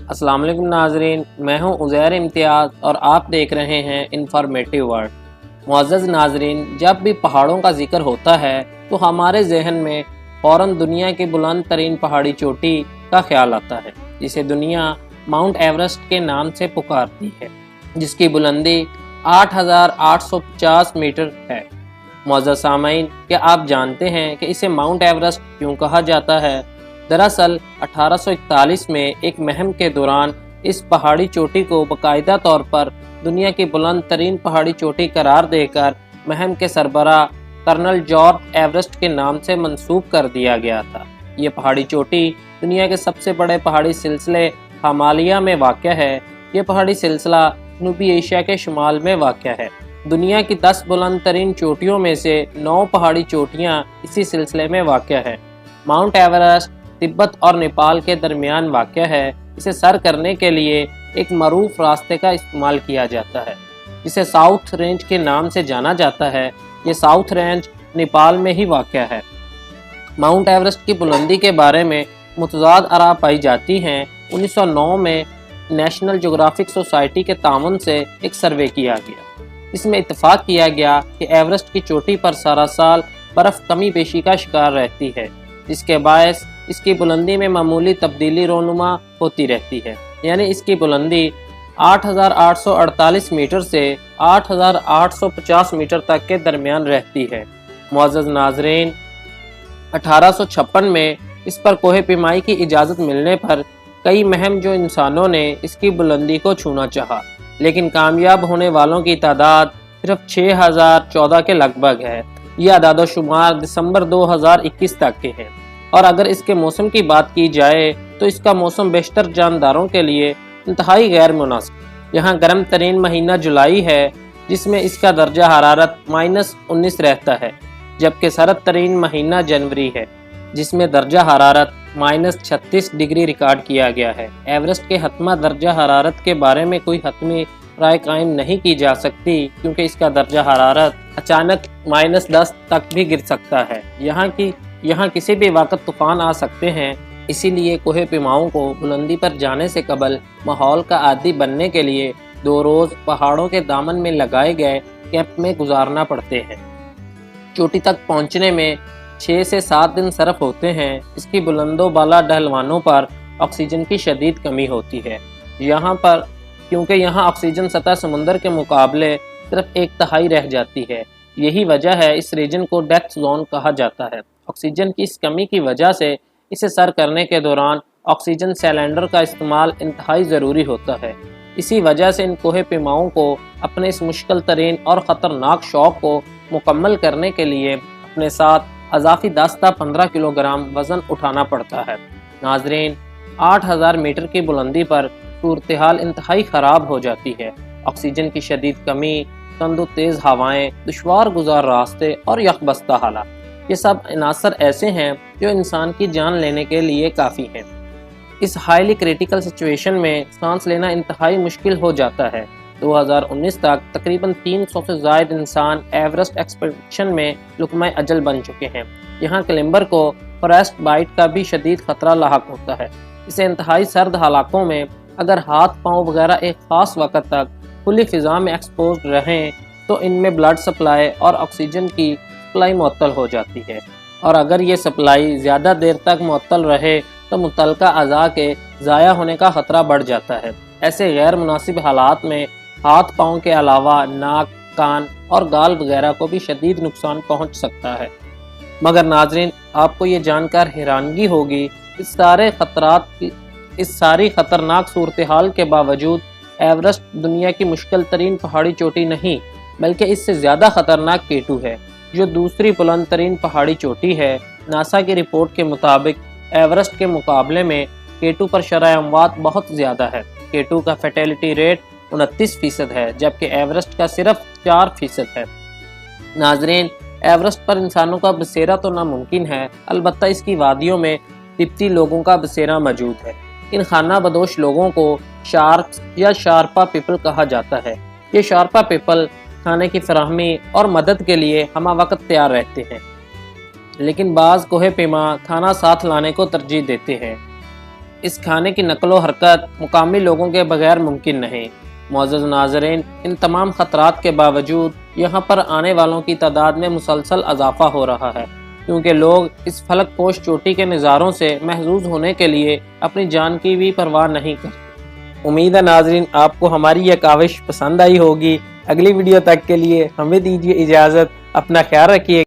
السلام علیکم ناظرین، میں ہوں عزیر امتیاز اور آپ دیکھ رہے ہیں انفارمیٹیو ورلڈ۔ معزز ناظرین، جب بھی پہاڑوں کا ذکر ہوتا ہے تو ہمارے ذہن میں فوراً دنیا کی بلند ترین پہاڑی چوٹی کا خیال آتا ہے، جسے دنیا ماؤنٹ ایورسٹ کے نام سے پکارتی ہے، جس کی بلندی 8,850 میٹر ہے۔ معزز سامعین، کیا آپ جانتے ہیں کہ اسے ماؤنٹ ایورسٹ کیوں کہا جاتا ہے؟ دراصل 1841 میں ایک مہم کے دوران اس پہاڑی چوٹی کو باقاعدہ طور پر دنیا کی بلند ترین پہاڑی چوٹی قرار دے کر مہم کے سربراہ کرنل جارج ایورسٹ کے نام سے منسوب کر دیا گیا تھا۔ یہ پہاڑی چوٹی دنیا کے سب سے بڑے پہاڑی سلسلے ہمالیہ میں واقع ہے۔ یہ پہاڑی سلسلہ جنوبی ایشیا کے شمال میں واقع ہے۔ دنیا کی 10 بلند ترین چوٹیوں میں سے 9 پہاڑی چوٹیاں اسی سلسلے میں واقع ہیں۔ ماؤنٹ ایورسٹ تبت اور نیپال کے درمیان واقع ہے۔ اسے سر کرنے کے لیے ایک معروف راستے کا استعمال کیا جاتا ہے، جسے ساؤتھ رینج کے نام سے جانا جاتا ہے۔ یہ ساؤتھ رینج نیپال میں ہی واقع ہے۔ ماؤنٹ ایورسٹ کی بلندی کے بارے میں متضاد آراء پائی جاتی ہیں۔ 1909 میں نیشنل جغرافک سوسائٹی کے تعاون سے ایک سروے کیا گیا۔ اس میں اتفاق کیا گیا کہ ایورسٹ کی چوٹی پر سارا سال برف کمی بیشی کا شکار رہتی ہے، جس کے باعث اس کی بلندی میں معمولی تبدیلی رونما ہوتی رہتی ہے، یعنی اس کی بلندی 8,848 میٹر سے 8,850 میٹر تک کے درمیان رہتی ہے۔ معزز ناظرین، 1856 میں اس پر کوہ پیمائی کی اجازت ملنے پر کئی مہم جو انسانوں نے اس کی بلندی کو چھونا چاہا، لیکن کامیاب ہونے والوں کی تعداد صرف 6,014 کے لگ بھگ ہے۔ یہ اعداد و شمار دسمبر 2021 تک کے ہیں، اور اگر اس کے موسم کی بات کی جائے تو اس کا موسم بیشتر جانداروں کے لیے انتہائی غیر مناسب۔ یہاں گرم ترین مہینہ جولائی ہے، جس میں اس کا درجہ حرارت -19 رہتا ہے، جبکہ سرد ترین مہینہ جنوری ہے، جس میں درجہ حرارت -36 ڈگری ریکارڈ کیا گیا ہے۔ ایورسٹ کے حتمی درجہ حرارت کے بارے میں کوئی حتمی رائے قائم نہیں کی جا سکتی، کیونکہ اس کا درجہ حرارت اچانک -10 تک بھی گر سکتا ہے۔ یہاں کسی بھی وقت طوفان آ سکتے ہیں، اسی لیے کوہ پیماؤں کو بلندی پر جانے سے قبل ماحول کا عادی بننے کے لیے 2 روز پہاڑوں کے دامن میں لگائے گئے کیمپ میں گزارنا پڑتے ہیں۔ چوٹی تک پہنچنے میں 6 سے 7 دن صرف ہوتے ہیں۔ اس کی بلند و بالا ڈھلوانوں پر آکسیجن کی شدید کمی ہوتی ہے، کیونکہ یہاں آکسیجن سطح سمندر کے مقابلے صرف 1/3 رہ جاتی ہے۔ یہی وجہ ہے اس ریجن کو ڈیتھ زون کہا جاتا ہے۔ آکسیجن کی اس کمی کی وجہ سے اسے سر کرنے کے دوران آکسیجن سلنڈر کا استعمال انتہائی ضروری ہوتا ہے۔ اسی وجہ سے ان کوہ پیماؤں کو اپنے اس مشکل ترین اور خطرناک شوق کو مکمل کرنے کے لیے اپنے ساتھ اضافی 10 تا 15 کلو گرام وزن اٹھانا پڑتا ہے۔ ناظرین، 8,000 میٹر کی بلندی پر صورتحال انتہائی خراب ہو جاتی ہے۔ آکسیجن کی شدید کمی، تند و تیز ہوائیں، دشوار گزار راستے اور یکبستہ حالات، یہ سب عناصر ایسے ہیں جو انسان کی جان لینے کے لیے کافی ہیں۔ اس ہائیلی کریٹیکل سچویشن میں سانس لینا انتہائی مشکل ہو جاتا ہے۔ 2019 تک تقریباً 300 سے زائد انسان ایورسٹ ایکسپیڈیشن میں لقمہ اجل بن چکے ہیں۔ یہاں کلمبر کو فروسٹ بائٹ کا بھی شدید خطرہ لاحق ہوتا ہے۔ اسے انتہائی سرد علاقوں میں اگر ہاتھ پاؤں وغیرہ ایک خاص وقت تک کھلی فضا میں ایکسپوزڈ رہیں تو ان میں بلڈ سپلائی اور آکسیجن کی سپلائی معطل ہو جاتی ہے، اور اگر یہ سپلائی زیادہ دیر تک معطل رہے تو متعلقہ اعضاء کے ضائع ہونے کا خطرہ بڑھ جاتا ہے۔ ایسے غیر مناسب حالات میں ہاتھ پاؤں کے علاوہ ناک، کان اور گال وغیرہ کو بھی شدید نقصان پہنچ سکتا ہے۔ مگر ناظرین، آپ کو یہ جان کر حیرانگی ہوگی، اس ساری خطرناک صورتحال کے باوجود ایورسٹ دنیا کی مشکل ترین پہاڑی چوٹی نہیں، بلکہ اس سے زیادہ خطرناک K2 ہے، جو دوسری بلند ترین پہاڑی چوٹی ہے۔ ناسا کی رپورٹ کے مطابق ایورسٹ کے مقابلے میں K2 پر شرح اموات بہت زیادہ ہے۔ K2 کا فیٹیلٹی ریٹ 29% ہے، جبکہ ایورسٹ کا صرف 4% ہے۔ ناظرین، ایورسٹ پر انسانوں کا بسیرا تو ناممکن ہے، البتہ اس کی وادیوں میں تبتی لوگوں کا بسیرا موجود ہے۔ ان خانہ بدوش لوگوں کو شارکس یا شارپا پیپل کہا جاتا ہے۔ یہ شارپا پیپل کھانے کی فراہمی اور مدد کے لیے ہمہ وقت تیار رہتے ہیں، لیکن بعض کوہ پیما کھانا ساتھ لانے کو ترجیح دیتے ہیں۔ اس کھانے کی نقل و حرکت مقامی لوگوں کے بغیر ممکن نہیں۔ معزز ناظرین، ان تمام خطرات کے باوجود یہاں پر آنے والوں کی تعداد میں مسلسل اضافہ ہو رہا ہے، کیونکہ لوگ اس فلک پوش چوٹی کے نظاروں سے محظوظ ہونے کے لیے اپنی جان کی بھی پرواہ نہیں کرتے۔ امید ہے ناظرین آپ کو ہماری یہ کاوش پسند آئی ہوگی۔ اگلی ویڈیو تک کے لیے ہمیں دیجیے اجازت، اپنا خیال رکھیے۔